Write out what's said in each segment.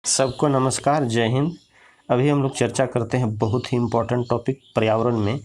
सबको नमस्कार, जय हिंद। अभी हम लोग चर्चा करते हैं बहुत ही इम्पोर्टेंट टॉपिक पर्यावरण में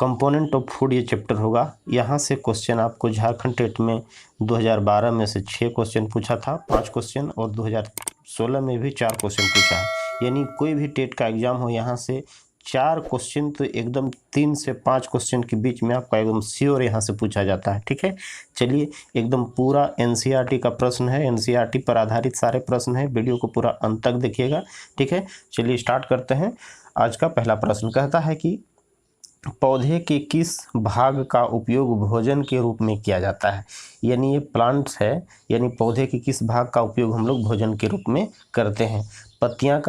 कंपोनेंट ऑफ फूड। ये चैप्टर होगा। यहाँ से क्वेश्चन आपको झारखंड टेट में 2012 में से 6 क्वेश्चन पूछा था, 5 क्वेश्चन, और 2016 में भी 4 क्वेश्चन पूछा है। यानी कोई भी टेट का एग्जाम हो, यहाँ से 4 क्वेश्चन तो एकदम 3 से 5 क्वेश्चन के बीच में आपका एकदम श्योर यहाँ से पूछा जाता है। ठीक है, चलिए एकदम पूरा एनसीईआरटी का प्रश्न है, एनसीईआरटी पर आधारित सारे प्रश्न है। वीडियो को पूरा अंत तक देखिएगा। ठीक है, चलिए स्टार्ट करते हैं। आज का पहला प्रश्न कहता है कि पौधे के किस भाग का उपयोग भोजन के रूप में किया जाता है। यानी ये प्लांट्स है, यानी पौधे के किस भाग का उपयोग हम लोग भोजन के रूप में करते हैं। पत्तियां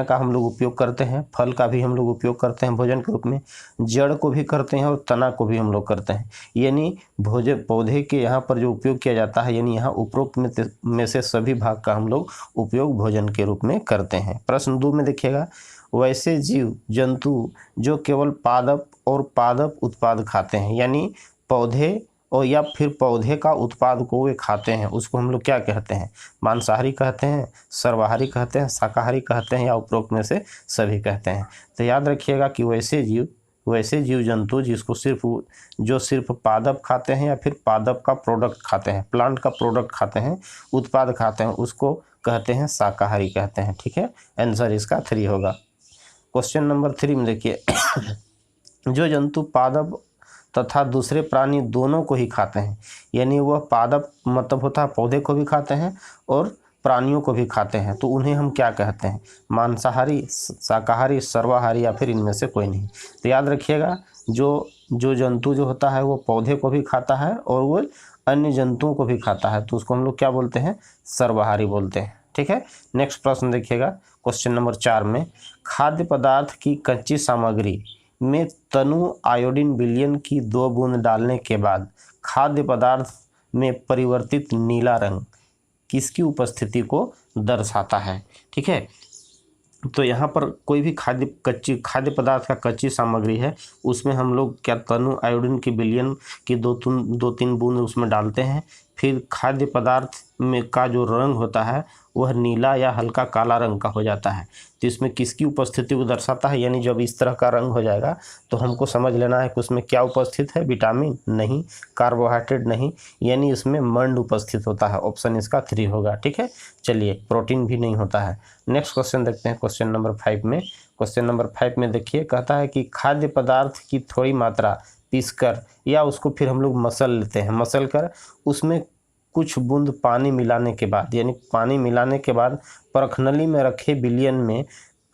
का हम लोग उपयोग करते हैं, फल का भी हम लोग उपयोग करते हैं भोजन के रूप में, जड़ को भी करते हैं और तना को भी हम लोग करते हैं। यानी भोजन पौधे के यहाँ पर जो उपयोग किया जाता है, यानी यहाँ उपरोक्त में से सभी भाग का हम लोग उपयोग भोजन के रूप में करते हैं। प्रश्न 2 में देखिएगा, वैसे जीव जंतु जो केवल पादप और पादप उत्पाद खाते हैं, यानी पौधे और या फिर पौधे का उत्पाद को वे खाते हैं, उसको हम लोग क्या कहते हैं। मांसाहारी कहते हैं, सर्वाहारी कहते हैं, शाकाहारी कहते हैं, या उपरोक्त में से सभी कहते हैं। तो याद रखिएगा कि वैसे जीव जंतु जिसको सिर्फ पादप खाते हैं या फिर पादप का प्रोडक्ट खाते हैं, प्लांट का प्रोडक्ट खाते हैं, उत्पाद खाते हैं, उसको कहते हैं शाकाहारी कहते हैं। ठीक है, आंसर इसका 3 होगा। क्वेश्चन नंबर 3 में देखिए जो जंतु पादप तथा दूसरे प्राणी दोनों को ही खाते हैं, यानी वह पादप मतलब होता है पौधे को भी खाते हैं और प्राणियों को भी खाते हैं, तो उन्हें हम क्या कहते हैं। मांसाहारी, शाकाहारी, सर्वाहारी, या फिर इनमें से कोई नहीं। तो याद रखिएगा जो जंतु जो होता है वो पौधे को भी खाता है और वो अन्य जंतुओं को भी खाता है, तो उसको हम लोग क्या बोलते हैं, सर्वाहारी बोलते हैं। ठीक है, नेक्स्ट प्रश्न देखिएगा। क्वेश्चन नंबर 4 में खाद्य पदार्थ की कच्ची सामग्री में तनु आयोडीन विलयन की 2 बूंद डालने के बाद खाद्य पदार्थ में परिवर्तित नीला रंग किसकी उपस्थिति को दर्शाता है। ठीक है, तो यहाँ पर कोई भी खाद्य पदार्थ का कच्ची सामग्री है, उसमें हम लोग क्या तनु आयोडीन की विलयन की 2-3 बूंद उसमें डालते हैं। फिर खाद्य पदार्थ में का जो रंग होता है वह नीला या हल्का काला रंग का हो जाता है, तो इसमें किसकी उपस्थिति को दर्शाता है। यानी जब इस तरह का रंग हो जाएगा तो हमको समझ लेना है कि उसमें क्या उपस्थित है, विटामिन नहीं, कार्बोहाइड्रेट नहीं, यानी इसमें मंड उपस्थित होता है। ऑप्शन इसका 3 होगा। ठीक है, चलिए प्रोटीन भी नहीं होता है। नेक्स्ट क्वेश्चन देखते हैं, क्वेश्चन नंबर 5 में। क्वेश्चन नंबर 5 में देखिए, कहता है कि खाद्य पदार्थ की थोड़ी मात्रा पीसकर या उसको फिर हम लोग मसल लेते हैं, मसल कर उसमें कुछ बूंद पानी मिलाने के बाद, यानी पानी मिलाने के बाद परखनली में रखे विलयन में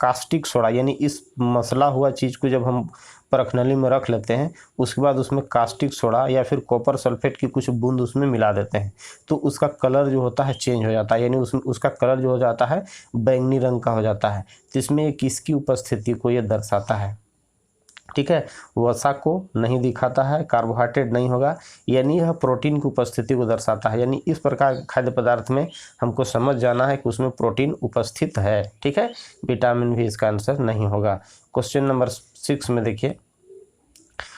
कास्टिक सोडा, यानी इस मसला हुआ चीज़ को जब हम परखनली में रख लेते हैं, उसके बाद उसमें कास्टिक सोडा या फिर कॉपर सल्फेट की कुछ बूंद उसमें मिला देते हैं, तो उसका कलर जो होता है चेंज हो जाता है, यानी उसका कलर जो हो जाता है बैंगनी रंग का हो जाता है। तो इसमें किसकी उपस्थिति को ये दर्शाता है। ठीक है, वसा को नहीं दिखाता है, कार्बोहाइड्रेट नहीं होगा, यानी यह प्रोटीन की उपस्थिति को दर्शाता है। यानी इस प्रकार के खाद्य पदार्थ में हमको समझ जाना है कि उसमें प्रोटीन उपस्थित है। ठीक है, विटामिन भी इसका आंसर नहीं होगा। क्वेश्चन नंबर 6 में देखिए,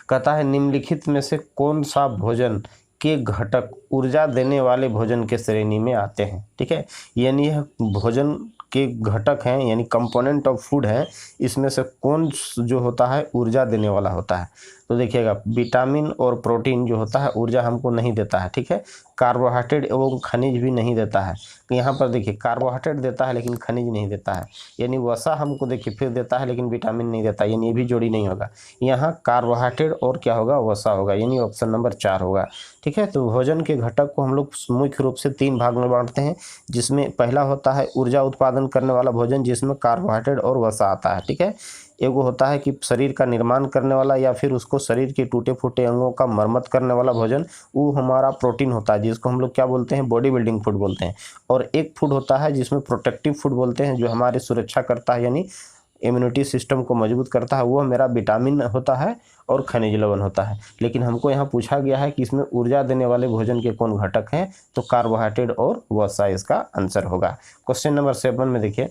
कहता है निम्नलिखित में से कौन सा भोजन के घटक ऊर्जा देने वाले भोजन के श्रेणी में आते हैं। ठीक है, यानी यह भोजन के घटक हैं, यानी कंपोनेंट ऑफ फूड है, इसमें से कौन जो होता है ऊर्जा देने वाला होता है। तो देखिएगा, विटामिन और प्रोटीन जो होता है ऊर्जा हमको नहीं देता है। ठीक है, कार्बोहाइड्रेट एवं खनिज भी नहीं देता है। तो यहाँ पर देखिए कार्बोहाइड्रेट देता है लेकिन खनिज नहीं देता है, यानी वसा हमको देखिए फिर देता है लेकिन विटामिन नहीं देता, यानी ये भी जोड़ी नहीं होगा। यहाँ कार्बोहाइड्रेट और क्या होगा, वसा होगा, यानी ऑप्शन नंबर 4 होगा। ठीक है, तो भोजन के घटक को हम लोग मुख्य रूप से 3 भाग में बांटते हैं, जिसमें पहला होता है ऊर्जा उत्पादन करने वाला भोजन, जिसमें कार्बोहाइड्रेट और वसा आता है। ठीक है, एगो होता है कि शरीर का निर्माण करने वाला या फिर उसको शरीर के टूटे फूटे अंगों का मरम्मत करने वाला भोजन, वो हमारा प्रोटीन होता है, जिसको हम लोग क्या बोलते हैं, बॉडी बिल्डिंग फूड बोलते हैं। और एक फूड होता है जिसमें प्रोटेक्टिव फूड बोलते हैं, जो हमारी सुरक्षा करता है, यानी इम्यूनिटी सिस्टम को मजबूत करता है, वो मेरा विटामिन होता है और खनिज लवण होता है। लेकिन हमको यहाँ पूछा गया है कि इसमें ऊर्जा देने वाले भोजन के कौन घटक हैं, तो कार्बोहाइड्रेट और वसा इसका आंसर होगा। क्वेश्चन नंबर 7 में देखिए,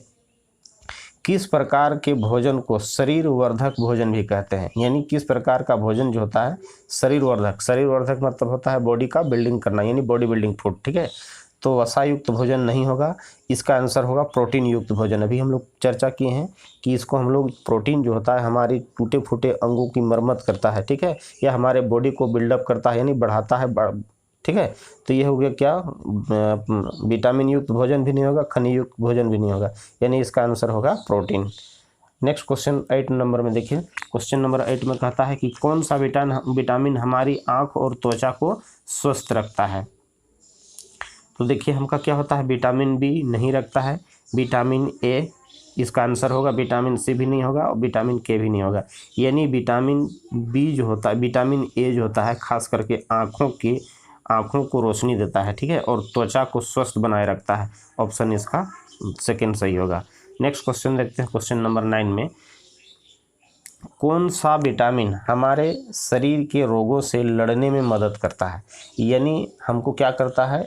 किस प्रकार के भोजन को शरीर वर्धक भोजन भी कहते हैं। यानी किस प्रकार का भोजन जो होता है शरीर वर्धक मतलब होता है बॉडी का बिल्डिंग करना, यानी बॉडी बिल्डिंग फूड। ठीक है, तो वसा युक्त भोजन नहीं होगा, इसका आंसर होगा प्रोटीन युक्त भोजन। अभी हम लोग चर्चा किए हैं कि इसको हम लोग प्रोटीन जो होता है हमारी टूटे फूटे अंगों की मरम्मत करता है, ठीक है, या हमारे बॉडी को बिल्डअप करता है यानी बढ़ाता है, ठीक है। तो ये हो गया क्या, विटामिन युक्त भोजन भी नहीं होगा, खनिज युक्त भोजन भी नहीं होगा, यानी इसका आंसर होगा प्रोटीन। नेक्स्ट क्वेश्चन 8 नंबर में देखिए, क्वेश्चन नंबर 8 में कहता है कि कौन सा विटामिन हमारी आँख और त्वचा को स्वस्थ रखता है। तो देखिए हमका क्या होता है, विटामिन बी नहीं रखता है, विटामिन ए इसका आंसर होगा, विटामिन सी भी नहीं होगा और विटामिन के भी नहीं होगा। यानी विटामिन बी जो होता है, विटामिन ए जो होता है खास करके आँखों को रोशनी देता है, ठीक है, और त्वचा को स्वस्थ बनाए रखता है। ऑप्शन इसका सेकंड सही होगा। नेक्स्ट क्वेश्चन देखते हैं, क्वेश्चन नंबर 9 में कौन सा विटामिन हमारे शरीर के रोगों से लड़ने में मदद करता है, यानी हमको क्या करता है,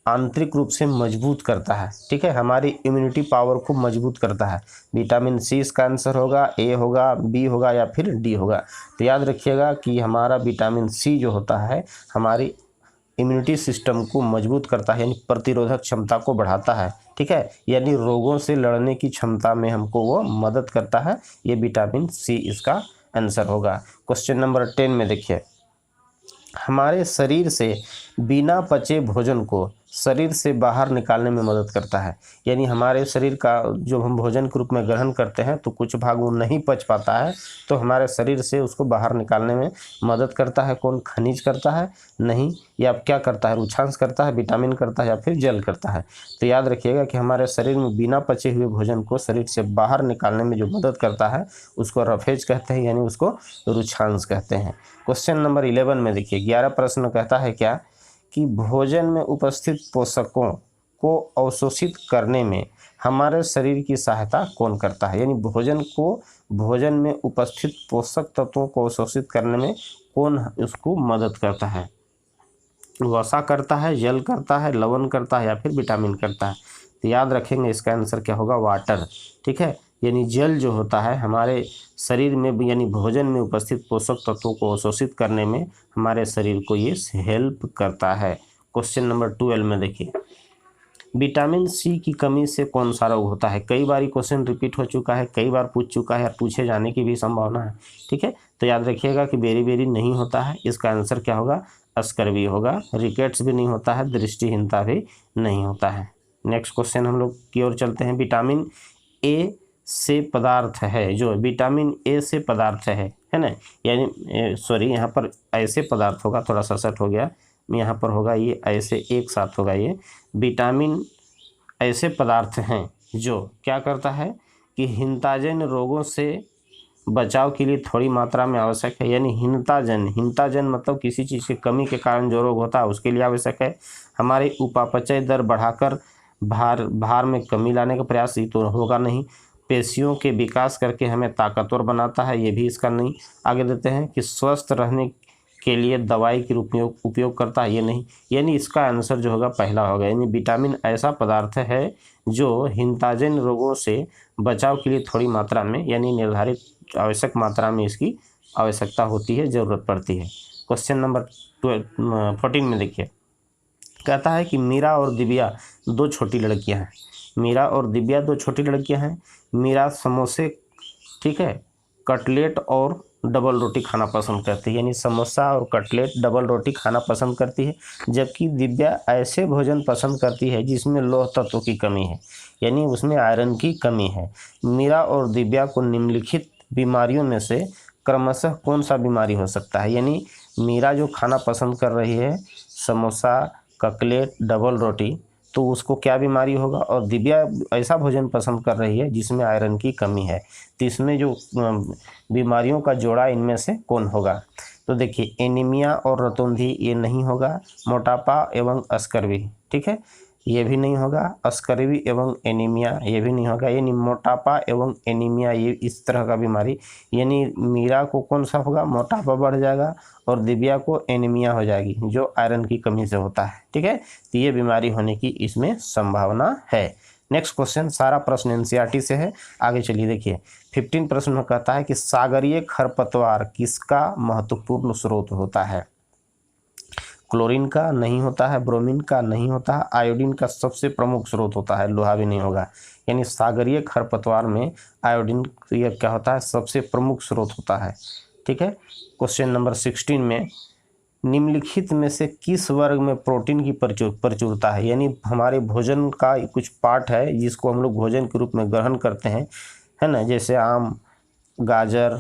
आंतरिक रूप से मजबूत करता है, ठीक है, हमारी इम्यूनिटी पावर को मजबूत करता है। विटामिन सी इसका आंसर होगा, ए होगा, बी होगा या फिर डी होगा। तो याद रखिएगा कि हमारा विटामिन सी जो होता है हमारी इम्यूनिटी सिस्टम को मजबूत करता है, यानी प्रतिरोधक क्षमता को बढ़ाता है, ठीक है, यानी रोगों से लड़ने की क्षमता में हमको वो मदद करता है। ये विटामिन सी इसका आंसर होगा। क्वेश्चन नंबर 10 में देखिए, हमारे शरीर से बिना पचे भोजन को शरीर से बाहर निकालने में मदद करता है, यानी हमारे शरीर का जो हम भोजन के रूप में ग्रहण करते हैं तो कुछ भाग वो नहीं पच पाता है, तो हमारे शरीर से उसको बाहर निकालने में मदद करता है। कौन, खनिज करता है? नहीं। या क्या करता है, रुक्षांश करता है, विटामिन करता है या फिर जल करता है। तो याद रखिएगा कि हमारे शरीर में बिना पचे हुए भोजन को शरीर से बाहर निकालने में जो मदद करता है उसको रफेज कहते हैं, यानी उसको रुक्षांश कहते हैं। क्वेश्चन नंबर 11 में देखिए, 11 प्रश्न कहता है क्या कि भोजन में उपस्थित पोषकों को अवशोषित करने में हमारे शरीर की सहायता कौन करता है, यानी भोजन में उपस्थित पोषक तत्वों को अवशोषित करने में कौन उसको मदद करता है। वसा करता है, जल करता है, लवण करता है या फिर विटामिन करता है। तो याद रखेंगे इसका आंसर क्या होगा, वाटर, ठीक है, यानी जल जो होता है हमारे शरीर में यानी भोजन में उपस्थित पोषक तत्वों को अवशोषित करने में हमारे शरीर को ये हेल्प करता है। क्वेश्चन नंबर 12 में देखिए, विटामिन सी की कमी से कौन सा रोग होता है। कई बार क्वेश्चन रिपीट हो चुका है, कई बार पूछ चुका है और पूछे जाने की भी संभावना है, ठीक है। तो याद रखिएगा कि बेरी नहीं होता है, इसका आंसर क्या होगा, स्कर्वी होगा। रिकेट्स भी नहीं होता है, दृष्टिहीनता भी नहीं होता है। नेक्स्ट क्वेश्चन हम लोग की ओर चलते हैं। विटामिन ए से पदार्थ है, जो विटामिन ए से पदार्थ है ना, यानी सॉरी यहाँ पर ऐसे पदार्थ होगा, थोड़ा सा सेट हो गया, यहाँ पर होगा ये ऐसे एक साथ होगा। ये विटामिन ऐसे पदार्थ हैं जो क्या करता है कि हिंताजन रोगों से बचाव के लिए थोड़ी मात्रा में आवश्यक है, यानी हिंताजन मतलब किसी चीज़ की कमी के कारण जो रोग होता है उसके लिए आवश्यक है। हमारी उपापचय दर बढ़ाकर भार में कमी लाने का प्रयास, ये तो होगा नहीं। पेशियों के विकास करके हमें ताकतवर बनाता है, ये भी इसका नहीं। आगे देते हैं कि स्वस्थ रहने के लिए दवाई के उपयोग करता है, ये नहीं, यानी इसका आंसर जो होगा पहला होगा। यानी विटामिन ऐसा पदार्थ है जो हिंताजन रोगों से बचाव के लिए थोड़ी मात्रा में यानी निर्धारित आवश्यक मात्रा में इसकी आवश्यकता होती है, ज़रूरत पड़ती है। क्वेश्चन नंबर 14 में देखिए, कहता है कि मीरा और दिव्या दो छोटी लड़कियां हैं। मीरा और दिव्या दो छोटी लड़कियां हैं। मीरा समोसे, ठीक है, कटलेट और डबल रोटी खाना पसंद करती है, यानी समोसा और कटलेट डबल रोटी खाना पसंद करती है। जबकि दिव्या ऐसे भोजन पसंद करती है जिसमें लौह तत्व की कमी है, यानी उसमें आयरन की कमी है। मीरा और दिव्या को निम्नलिखित बीमारियों में से क्रमशः कौन सा बीमारी हो सकता है, यानी मीरा जो खाना पसंद कर रही है समोसा, कटलेट, डबल रोटी, तो उसको क्या बीमारी होगा। और दिव्या ऐसा भोजन पसंद कर रही है जिसमें आयरन की कमी है, तो इसमें जो बीमारियों का जोड़ा इनमें से कौन होगा। तो देखिए, एनीमिया और रतौंधी ये नहीं होगा। मोटापा एवं स्कर्वी, ठीक है, ये भी नहीं होगा। स्कर्वी एवं एनीमिया ये भी नहीं होगा, यानी मोटापा एवं एनीमिया ये इस तरह का बीमारी, यानी मीरा को कौन सा होगा, मोटापा बढ़ जाएगा और दिव्या को एनीमिया हो जाएगी जो आयरन की कमी से होता है, ठीक है। तो ये बीमारी होने की इसमें संभावना है। नेक्स्ट क्वेश्चन, सारा प्रश्न एनसीईआरटी से है। आगे चलिए देखिए, 15 प्रश्न में कहता है कि सागरीय खरपतवार किसका महत्वपूर्ण स्रोत होता है। क्लोरीन का नहीं होता है, ब्रोमीन का नहीं होता है, आयोडीन का सबसे प्रमुख स्रोत होता है, लोहा भी नहीं होगा। यानी सागरीय खरपतवार में आयोडीन ये क्या होता है, सबसे प्रमुख स्रोत होता है। ठीक है। क्वेश्चन नंबर 16 में निम्नलिखित में से किस वर्ग में प्रोटीन की प्रचुरता है। यानी हमारे भोजन का कुछ पार्ट है जिसको हम लोग भोजन के रूप में ग्रहण करते हैं, है ना, जैसे आम, गाजर,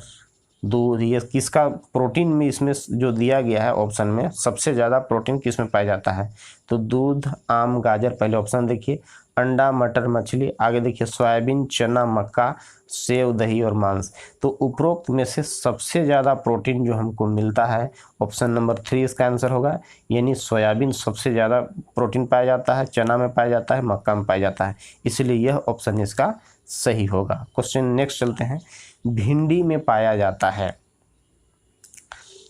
दूध, ये किसका प्रोटीन में इसमें जो दिया गया है ऑप्शन में सबसे ज़्यादा प्रोटीन किस में पाया जाता है। तो दूध, आम, गाजर पहले ऑप्शन देखिए, अंडा, मटर, मछली, आगे देखिए सोयाबीन, चना, मक्का, सेव, दही और मांस। तो उपरोक्त में से सबसे ज़्यादा प्रोटीन जो हमको मिलता है ऑप्शन नंबर 3 इसका आंसर होगा। यानी सोयाबीन सबसे ज़्यादा प्रोटीन पाया जाता है, चना में पाया जाता है, मक्का में पाया जाता है, इसलिए यह ऑप्शन इसका सही होगा। क्वेश्चन नेक्स्ट चलते हैं। भिंडी में पाया जाता है,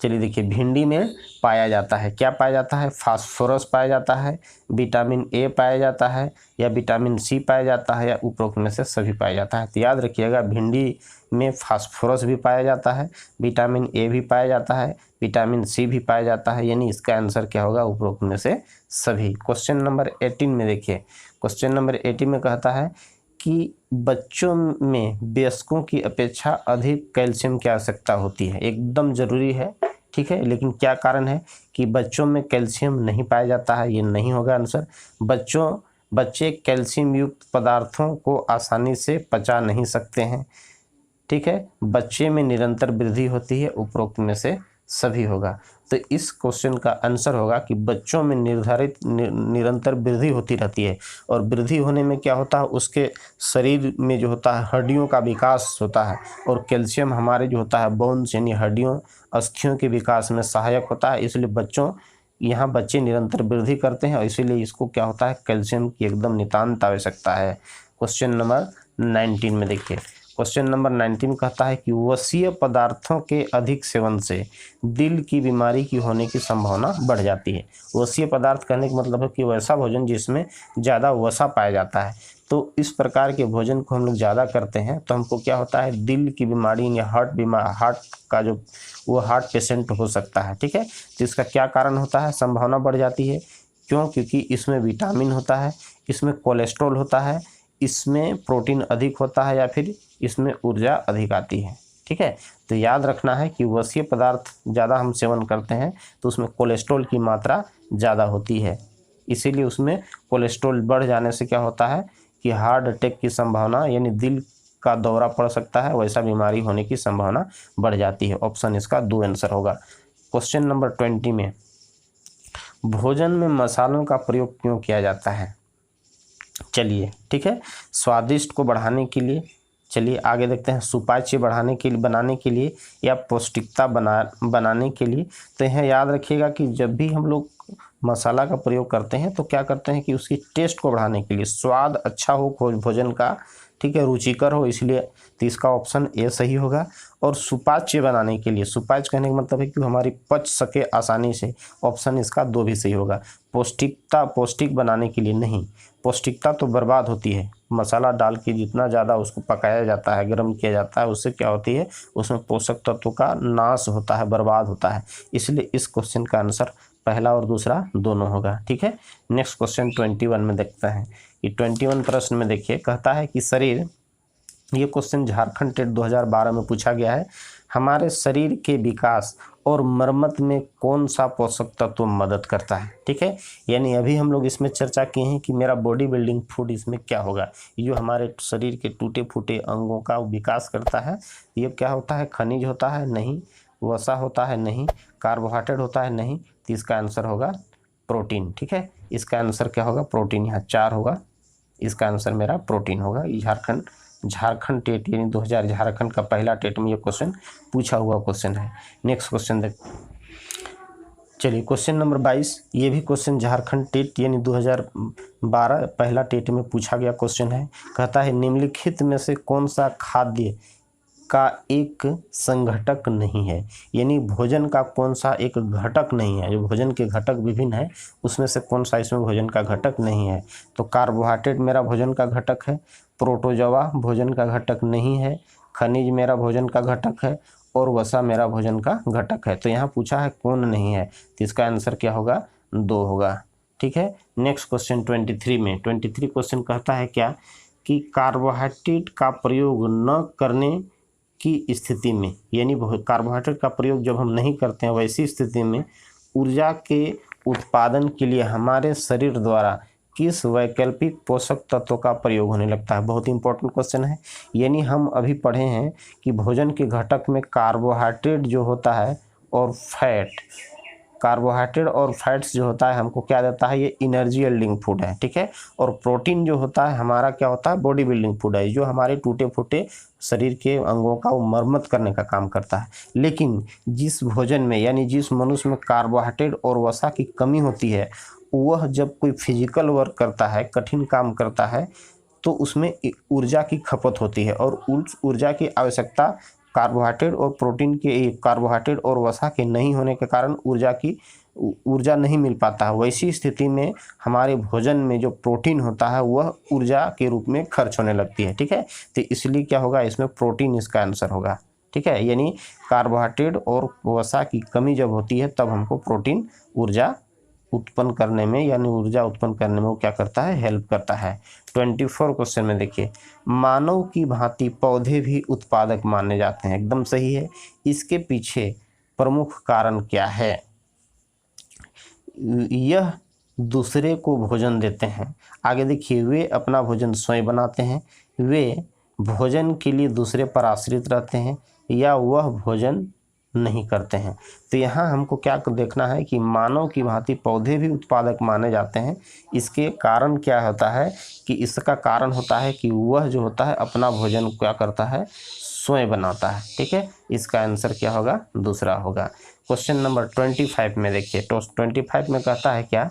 चलिए देखिए, भिंडी में पाया जाता है, क्या पाया जाता है, फास्फोरस पाया जाता है, विटामिन ए पाया जाता है, या विटामिन सी पाया जाता है, या उपरोक्त में से सभी पाया जाता है। तो याद रखिएगा, भिंडी में फास्फोरस भी पाया जाता है, विटामिन ए भी पाया जाता है, विटामिन सी भी पाया जाता है, यानी इसका आंसर क्या होगा, उपरोक्त में से सभी। क्वेश्चन नंबर 18 में देखिए, क्वेश्चन नंबर 18 में कहता है कि बच्चों में वयस्कों की अपेक्षा अधिक कैल्शियम की आवश्यकता होती है। एकदम जरूरी है, ठीक है, लेकिन क्या कारण है कि बच्चों में कैल्शियम नहीं पाया जाता है, ये नहीं होगा आंसर। बच्चे कैल्शियम युक्त पदार्थों को आसानी से पचा नहीं सकते हैं, ठीक है। बच्चे में निरंतर वृद्धि होती है, उपरोक्त में से सभी होगा। तो इस क्वेश्चन का आंसर होगा कि बच्चों में निरंतर वृद्धि होती रहती है, और वृद्धि होने में क्या होता है, उसके शरीर में जो होता है हड्डियों का विकास होता है, और कैल्शियम हमारे जो होता है बोन्स यानी हड्डियों, अस्थियों के विकास में सहायक होता है। इसलिए बच्चे निरंतर वृद्धि करते हैं, और इसीलिए इसको क्या होता है, कैल्शियम की एकदम नितांत आवश्यकता है। क्वेश्चन नंबर 19 में देखिए, क्वेश्चन नंबर 19 कहता है कि वसीय पदार्थों के अधिक सेवन से दिल की बीमारी की होने की संभावना बढ़ जाती है। वसीय पदार्थ कहने का मतलब है कि वैसा भोजन जिसमें ज़्यादा वसा पाया जाता है। तो इस प्रकार के भोजन को हम लोग ज़्यादा करते हैं तो हमको क्या होता है, दिल की बीमारी या हार्ट का जो वो हार्ट पेशेंट हो सकता है, ठीक है। तो इसका क्या कारण होता है, संभावना बढ़ जाती है। क्यों? क्योंकि इसमें विटामिन होता है, इसमें कोलेस्ट्रॉल होता है, इसमें प्रोटीन अधिक होता है, या फिर इसमें ऊर्जा अधिक आती है, ठीक है। तो याद रखना है कि वसीय पदार्थ ज़्यादा हम सेवन करते हैं तो उसमें कोलेस्ट्रॉल की मात्रा ज़्यादा होती है, इसीलिए उसमें कोलेस्ट्रॉल बढ़ जाने से क्या होता है कि हार्ट अटैक की संभावना यानी दिल का दौरा पड़ सकता है, वैसा बीमारी होने की संभावना बढ़ जाती है। ऑप्शन इसका 2 आंसर होगा। क्वेश्चन नंबर 20 में भोजन में मसालों का प्रयोग क्यों किया जाता है। चलिए ठीक है, स्वादिष्ट को बढ़ाने के लिए, चलिए आगे देखते हैं, सुपाच्य बनाने के लिए या पौष्टिकता बनाने के लिए। तो यह याद रखिएगा कि जब भी हम लोग मसाला का प्रयोग करते हैं तो क्या करते हैं कि उसकी टेस्ट को बढ़ाने के लिए, स्वाद अच्छा हो भोजन का, ठीक है, रुचिकर हो, इसलिए तो इसका ऑप्शन ए सही होगा। और सुपाच्य बनाने के लिए, सुपाच्य कहने का मतलब है कि हमारी पच सके आसानी से, ऑप्शन इसका 2 भी सही होगा। पौष्टिक बनाने के लिए नहीं, पौष्टिकता तो बर्बाद होती है, मसाला डाल के जितना ज़्यादा उसको पकाया जाता है, गर्म किया जाता है, उससे क्या होती है, उसमें पोषक तत्वों का नाश होता है, बर्बाद होता है। इसलिए इस क्वेश्चन का आंसर पहला और दूसरा दोनों होगा, ठीक है। नेक्स्ट क्वेश्चन 21 में देखते हैं कि 21 प्रश्न में देखिए, कहता है कि शरीर, ये क्वेश्चन झारखंड टेट 2012 में पूछा गया है, हमारे शरीर के विकास और मरम्मत में कौन सा पोषक तत्व मदद करता है, ठीक है। यानी अभी हम लोग इसमें चर्चा किए हैं कि मेरा बॉडी बिल्डिंग फूड इसमें क्या होगा, ये जो हमारे शरीर के टूटे फूटे अंगों का विकास करता है, ये क्या होता है, खनिज होता है नहीं, वसा होता है नहीं, कार्बोहाइड्रेट होता है नहीं, तो इसका आंसर होगा प्रोटीन, ठीक है। इसका आंसर क्या होगा, प्रोटीन, यहाँ 4 होगा, इसका आंसर मेरा प्रोटीन होगा। झारखंड टेट यानी 2000 झारखंड का पहला टेट में ये क्वेश्चन पूछा हुआ क्वेश्चन है। नेक्स्ट क्वेश्चन देख, चलिए क्वेश्चन नंबर 22, ये भी क्वेश्चन झारखंड टेट यानी 2012 पहला टेट में पूछा गया क्वेश्चन है। कहता है निम्नलिखित में से कौन सा खाद्य का एक संघटक नहीं है, यानी भोजन का कौन सा एक घटक नहीं है, जो भोजन के घटक विभिन्न है उसमें से कौन सा इसमें भोजन का घटक नहीं है। तो कार्बोहाइड्रेट मेरा भोजन का घटक है, प्रोटोजोआ भोजन का घटक नहीं है, खनिज मेरा भोजन का घटक है, और वसा मेरा भोजन का घटक है। तो यहाँ पूछा है कौन नहीं है, तो इसका आंसर क्या होगा, 2 होगा। ठीक है, नेक्स्ट क्वेश्चन 23 में, 23 क्वेश्चन कहता है क्या कि कार्बोहाइड्रेट का प्रयोग न करने की स्थिति में, यानी कार्बोहाइड्रेट का प्रयोग जब हम नहीं करते हैं वैसी स्थिति में ऊर्जा के उत्पादन के लिए हमारे शरीर द्वारा किस वैकल्पिक पोषक तत्व का प्रयोग होने लगता है। बहुत इंपॉर्टेंट क्वेश्चन है। यानी हम अभी पढ़े हैं कि भोजन के घटक में कार्बोहाइड्रेट जो होता है और फैट, कार्बोहाइड्रेट और फैट्स जो होता है हमको क्या देता है, ये एनर्जी यील्डिंग फूड है। ठीक है, और प्रोटीन जो होता है हमारा क्या होता है, बॉडी बिल्डिंग फूड है, जो हमारे टूटे फूटे शरीर के अंगों का मरम्मत करने का काम करता है। लेकिन जिस भोजन में यानी जिस मनुष्य में कार्बोहाइड्रेट और वसा की कमी होती है, वह जब कोई फिजिकल वर्क करता है, कठिन काम करता है, तो उसमें ऊर्जा की खपत होती है और उस ऊर्जा की आवश्यकता कार्बोहाइड्रेट और प्रोटीन के, कार्बोहाइड्रेट और वसा के नहीं होने के कारण ऊर्जा नहीं मिल पाता है। वैसी स्थिति में हमारे भोजन में जो प्रोटीन होता है वह ऊर्जा के रूप में खर्च होने लगती है। ठीक है, तो इसलिए क्या होगा, इसमें प्रोटीन इसका आंसर होगा। ठीक है, यानी कार्बोहाइड्रेट और वसा की कमी जब होती है तब हमको प्रोटीन ऊर्जा उत्पन्न करने में, यानी ऊर्जा उत्पन्न करने में वो क्या करता है, हेल्प करता है। 24 क्वेश्चन में देखिए, मानव की भांति पौधे भी उत्पादक माने जाते हैं। एकदम सही है। इसके पीछे प्रमुख कारण क्या है? यह दूसरे को भोजन देते हैं। आगे देखिए, वे अपना भोजन स्वयं बनाते हैं, वे भोजन के लिए दूसरे पर आश्रित रहते हैं, या वह भोजन नहीं करते हैं। तो यहाँ हमको क्या देखना है कि मानव की भांति पौधे भी उत्पादक माने जाते हैं। इसके कारण क्या होता है कि इसका कारण होता है कि वह जो होता है अपना भोजन क्या करता है, स्वयं बनाता है। ठीक है, इसका आंसर क्या होगा, दूसरा होगा। क्वेश्चन नंबर 25 में देखिए, तो 25 में कहता है क्या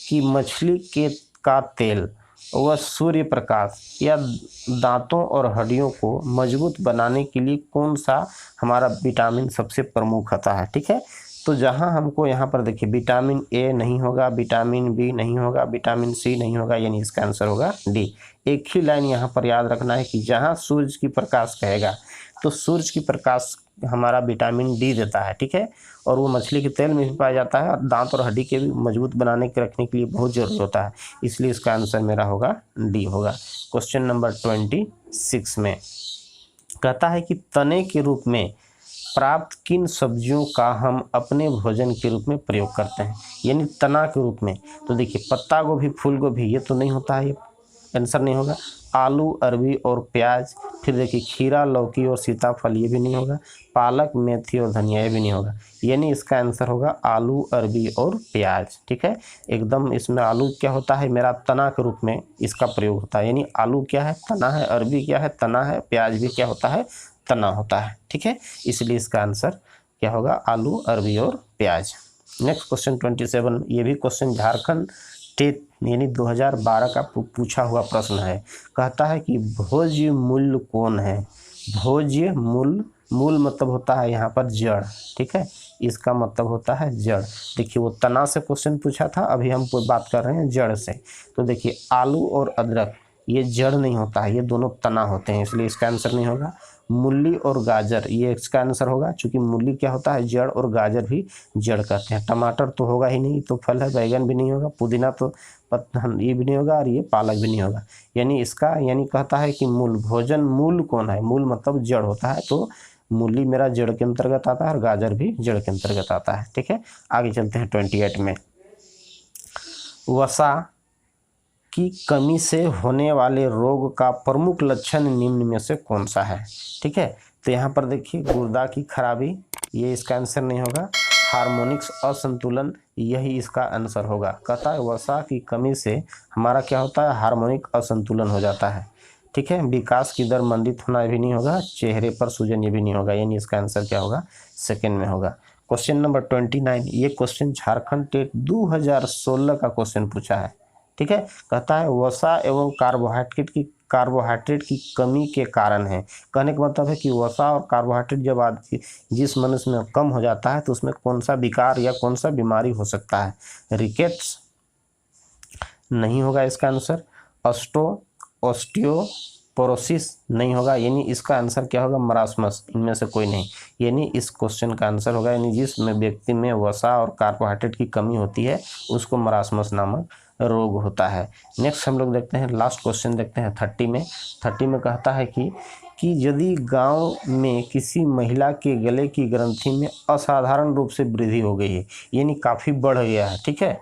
कि मछली का तेल वह सूर्य प्रकाश या दांतों और हड्डियों को मजबूत बनाने के लिए कौन सा हमारा विटामिन सबसे प्रमुख होता है। ठीक है, तो जहां हमको यहाँ पर देखिए विटामिन ए नहीं होगा, विटामिन बी नहीं होगा, विटामिन सी नहीं होगा, यानी इसका आंसर होगा डी। एक ही लाइन यहाँ पर याद रखना है कि जहाँ सूर्य की प्रकाश कहेगा तो सूर्य की प्रकाश हमारा विटामिन डी देता है। ठीक है, और वो मछली के तेल में भी पाया जाता है और दांत और हड्डी के भी मजबूत बनाने के रखने के लिए बहुत जरूरी होता है। इसलिए इसका आंसर मेरा होगा डी होगा। क्वेश्चन नंबर 26 में कहता है कि तने के रूप में प्राप्त किन सब्जियों का हम अपने भोजन के रूप में प्रयोग करते हैं, यानी तना के रूप में। तो देखिए, पत्ता गोभी, फूल गोभी, ये तो नहीं होता है, ये आंसर नहीं होगा। आलू, अरबी और प्याज, फिर देखिए खीरा, लौकी और सीताफल, ये भी नहीं होगा। पालक, मेथी और धनिया, ये भी नहीं होगा। यानी इसका आंसर होगा आलू, अरबी और प्याज। ठीक है, एकदम इसमें आलू क्या होता है, मेरा तना के रूप में इसका प्रयोग होता है। यानी आलू क्या है, तना है, अरबी क्या है, तना है, प्याज भी क्या होता है, तना होता है। ठीक है, इसलिए इसका आंसर क्या होगा, आलू, अरबी और प्याज। नेक्स्ट क्वेश्चन 27, ये भी क्वेश्चन झारखंड टेट यानी 2012 का पूछा हुआ प्रश्न है। कहता है कि भोज्य मूल कौन है। भोज्य मूल मतलब होता है यहाँ पर जड़। ठीक है, इसका मतलब होता है जड़। देखिए, वो तना से क्वेश्चन पूछा था, अभी हम बात कर रहे हैं जड़ से। तो देखिए, आलू और अदरक ये जड़ नहीं होता है, ये दोनों तना होते हैं, इसलिए इसका आंसर नहीं होगा। मूली और गाजर, ये इसका आंसर होगा, क्योंकि मूली क्या होता है, जड़, और गाजर भी जड़ कहते हैं। टमाटर तो होगा ही नहीं, तो फल है, बैगन भी नहीं होगा, पुदीना तो ये भी नहीं होगा, और ये पालक भी नहीं होगा। यानी इसका कहता है कि मूल, भोजन मूल कौन है, मूल मतलब जड़ होता है, तो मूली मेरा जड़ के अंतर्गत आता है और गाजर भी जड़ के अंतर्गत आता है। ठीक है, आगे चलते हैं 28 में। वसा की कमी से होने वाले रोग का प्रमुख लक्षण निम्न में से कौन सा है। ठीक है, तो यहाँ पर देखिए, गुर्दा की खराबी, ये इसका आंसर नहीं होगा। हार्मोनिक्स असंतुलन, यही इसका आंसर होगा। कहता है वसा की कमी से हमारा क्या होता है, हार्मोनिक असंतुलन हो जाता है। ठीक है, विकास की दर मंदित होना भी नहीं होगा, चेहरे पर सूजन, ये भी नहीं होगा, यानी इसका आंसर क्या होगा, सेकेंड में होगा। क्वेश्चन नंबर 29, ये क्वेश्चन झारखंड टेट 2016 का क्वेश्चन पूछा है। ठीक है, कहता है वसा एवं कार्बोहाइड्रेट की कमी के कारण है। कहने का मतलब है कि वसा और कार्बोहाइड्रेट जब जिस मनुष्य में कम हो जाता है तो उसमें कौन सा विकार या कौन सा बीमारी हो सकता है। रिकेट्स नहीं होगा इसका आंसर। ऑस्टियो पोरोसिस नहीं होगा, यानी इसका आंसर क्या होगा, मरासमस, इनमें से कोई नहीं, यानी इस क्वेश्चन का आंसर होगा, यानी जिसमें व्यक्ति में वसा और कार्बोहाइड्रेट की कमी होती है उसको मरासमस नामक रोग होता है। नेक्स्ट हम लोग देखते हैं, लास्ट क्वेश्चन देखते हैं 30 में। 30 में कहता है कि यदि गांव में किसी महिला के गले की ग्रंथि में असाधारण रूप से वृद्धि हो गई है, यानी काफ़ी बढ़ गया है, ठीक है,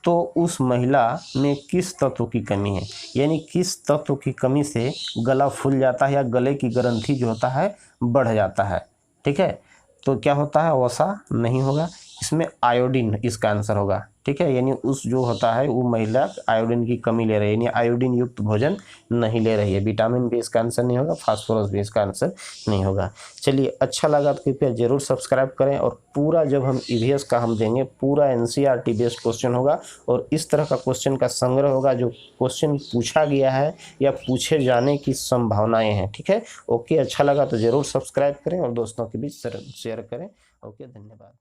तो उस महिला में किस तत्व की कमी है, यानी किस तत्व की कमी से गला फूल जाता है या गले की ग्रंथि जो होता है बढ़ जाता है, ठीक है, तो क्या होता है, वसा नहीं होगा, इसमें आयोडीन इसका आंसर होगा, ठीक है, यानी उस जो होता है वो महिला आयोडीन की कमी ले रही है, यानी आयोडीन युक्त भोजन नहीं ले रही है। विटामिन भी इसका आंसर नहीं होगा, फास्फोरस भी इसका आंसर नहीं होगा। चलिए, अच्छा लगा तो कृपया जरूर सब्सक्राइब करें, और पूरा जब हम ईवीएस का हम देंगे पूरा एनसीईआरटी बेस्ड क्वेश्चन होगा, और इस तरह का क्वेश्चन का संग्रह होगा जो क्वेश्चन पूछा गया है या पूछे जाने की संभावनाएँ हैं, ठीक है। ओके, अच्छा लगा तो जरूर सब्सक्राइब करें और दोस्तों के बीच शेयर करें। ओके, धन्यवाद।